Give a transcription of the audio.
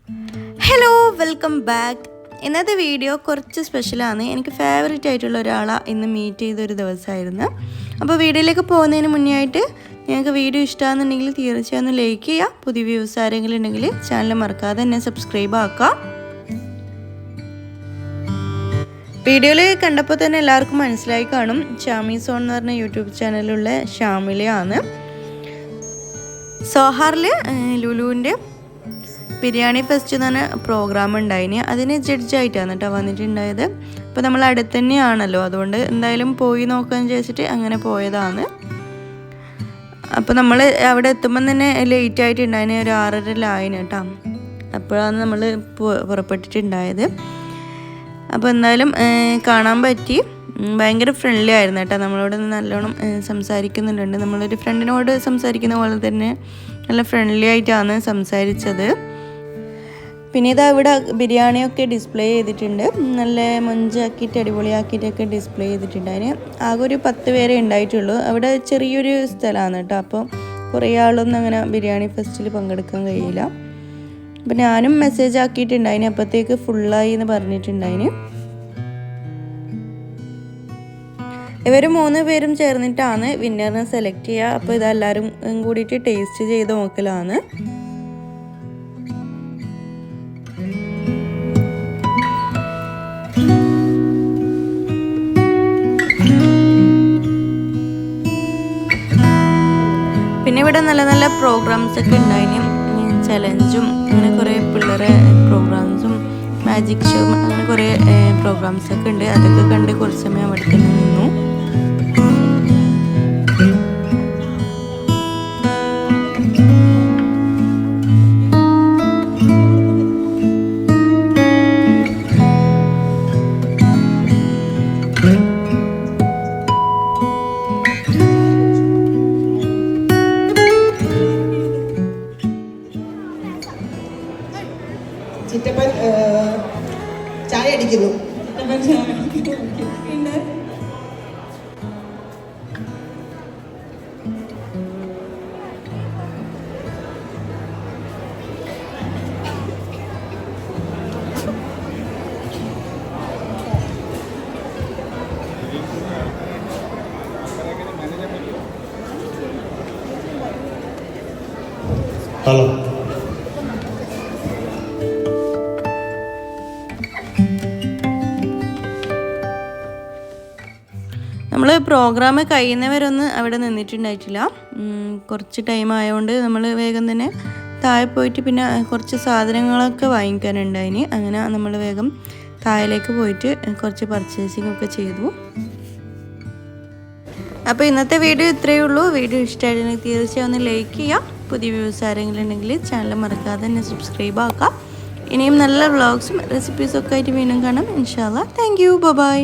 Hello, welcome back. ഇന്നത്തെ video കുറച്ച് സ്പെഷ്യലാണ്. എനിക്ക് ഫേവറേറ്റ് ആയിട്ടുള്ള ഒരാളാണ് ഇന്ന് മീറ്റ് ചെയ്തൊരു ദിവസമായിരുന്നു. അപ്പോൾ വീഡിയോയിലേക്ക് പോകുന്നതിന് മുന്നേ ആയിട്ട് നിങ്ങൾക്ക് വീഡിയോ ഇഷ്ടമാണെന്നുണ്ടെങ്കിൽ തീർച്ചയായും ഒന്ന് ലൈക്ക് ചെയ്യുക. പുതിയ വ്യൂസ് ആരെങ്കിലും ഉണ്ടെങ്കിൽ ചാനൽ മറക്കാതെ തന്നെ സബ്സ്ക്രൈബ് ആക്കുക. വീഡിയോയിൽ കണ്ടപ്പോൾ തന്നെ എല്ലാവർക്കും മനസ്സിലായി കാണും, ഷാമി സോൺ എന്ന് പറഞ്ഞ യൂട്യൂബ് ചാനലിലുള്ള ഷാമിലയാണ്. സോഹാറിൽ ലുലുവിൻ്റെ ബിരിയാണി ഫെസ്റ്റ് എന്ന് പറഞ്ഞ പ്രോഗ്രാം ഉണ്ടായിന്. അതിന് ജഡ്ജായിട്ടാണ് കേട്ടോ വന്നിട്ടുണ്ടായത്. അപ്പോൾ നമ്മൾ അടുത്ത് തന്നെയാണല്ലോ, അതുകൊണ്ട് എന്തായാലും പോയി നോക്കാമെന്ന് ചോദിച്ചിട്ട് അങ്ങനെ പോയതാണ്. അപ്പോൾ നമ്മൾ അവിടെ എത്തുമ്പം തന്നെ ലേറ്റ് ആയിട്ടുണ്ടായിന്, ഒരു 6:30 കേട്ടോ. അപ്പോഴാണ് നമ്മൾ പുറപ്പെട്ടിട്ടുണ്ടായത്. അപ്പോൾ എന്തായാലും കാണാൻ പറ്റി. ഭയങ്കര ഫ്രണ്ട്ലി ആയിരുന്നു കേട്ടോ. നമ്മളോട് നല്ലോണം സംസാരിക്കുന്നുണ്ട്. നമ്മളൊരു ഫ്രണ്ടിനോട് സംസാരിക്കുന്ന പോലെ തന്നെ നല്ല ഫ്രണ്ട്ലി ആയിട്ടാണ് സംസാരിച്ചത്. പിന്നെ ഇതാ ഇവിടെ ബിരിയാണിയൊക്കെ ഡിസ്പ്ലേ ചെയ്തിട്ടുണ്ട്. നല്ല മൊഞ്ചാക്കിയിട്ട് അടിപൊളിയാക്കിയിട്ടൊക്കെ ഡിസ്പ്ലേ ചെയ്തിട്ടുണ്ട്. അതിന് ആകെ ഒരു 10 പേരെ ഉണ്ടായിട്ടുള്ളൂ. അവിടെ ചെറിയൊരു സ്ഥലമാണ് കേട്ടോ. അപ്പോൾ കുറേ ആളൊന്നും അങ്ങനെ ബിരിയാണി ഫെസ്റ്റിൽ പങ്കെടുക്കാൻ കഴിയില്ല. അപ്പം ഞാനും മെസ്സേജ് ആക്കിയിട്ടുണ്ടായിന്, അപ്പോഴത്തേക്ക് ഫുള്ളായി എന്ന് പറഞ്ഞിട്ടുണ്ടായിന്. ഇവർ 3 പേരും ചേർന്നിട്ടാണ് വിന്നറിനെ സെലക്ട് ചെയ്യുക. അപ്പോൾ ഇതെല്ലാവരും കൂടിയിട്ട് ടേസ്റ്റ് ചെയ്ത് നോക്കലാണ്. പിന്നെ ഇവിടെ നല്ല നല്ല പ്രോഗ്രാംസ് ഒക്കെ ഉണ്ടായിന്. ചലഞ്ചും അങ്ങനെ കുറേ പിള്ളേരെ പ്രോഗ്രാംസും മാജിക് ഷോ അങ്ങനെ കുറേ പ്രോഗ്രാംസ് ഒക്കെ ഉണ്ട്. അതൊക്കെ കണ്ട് കുറച്ച് സമയം അവിടെ തന്നെ നിന്നു. ചിറ്റപ്പൻ ചായ അടിക്കുന്നു. ഹലോ, നമ്മൾ പ്രോഗ്രാം കഴിയുന്നവരൊന്നും അവിടെ നിന്നിട്ടുണ്ടായിട്ടില്ല. കുറച്ച് ടൈം ആയതുകൊണ്ട് നമ്മൾ വേഗം തന്നെ താഴെ പോയിട്ട് പിന്നെ കുറച്ച് സാധനങ്ങളൊക്കെ വാങ്ങിക്കാനുണ്ടായിന്. അങ്ങനെ നമ്മൾ വേഗം താഴേക്ക് പോയിട്ട് കുറച്ച് പർച്ചേസിങ് ഒക്കെ ചെയ്തു. അപ്പോൾ ഇന്നത്തെ വീഡിയോ ഇത്രയേ ഉള്ളൂ. വീഡിയോ ഇഷ്ടമായിട്ടുണ്ടെങ്കിൽ തീർച്ചയായും ഒന്ന് ലൈക്ക് ചെയ്യുക. പുതിയ വ്യൂസ് ആരെങ്കിലും ഉണ്ടെങ്കിൽ ചാനൽ മറക്കാതെ തന്നെ സബ്സ്ക്രൈബ് ആക്കുക. ഇനിയും നല്ല വ്ളോഗ്സും റെസിപ്പീസും ഒക്കെ ആയിട്ട് വീണ്ടും കാണാം ഇൻഷാ അല്ലാഹ്. Thank you, by.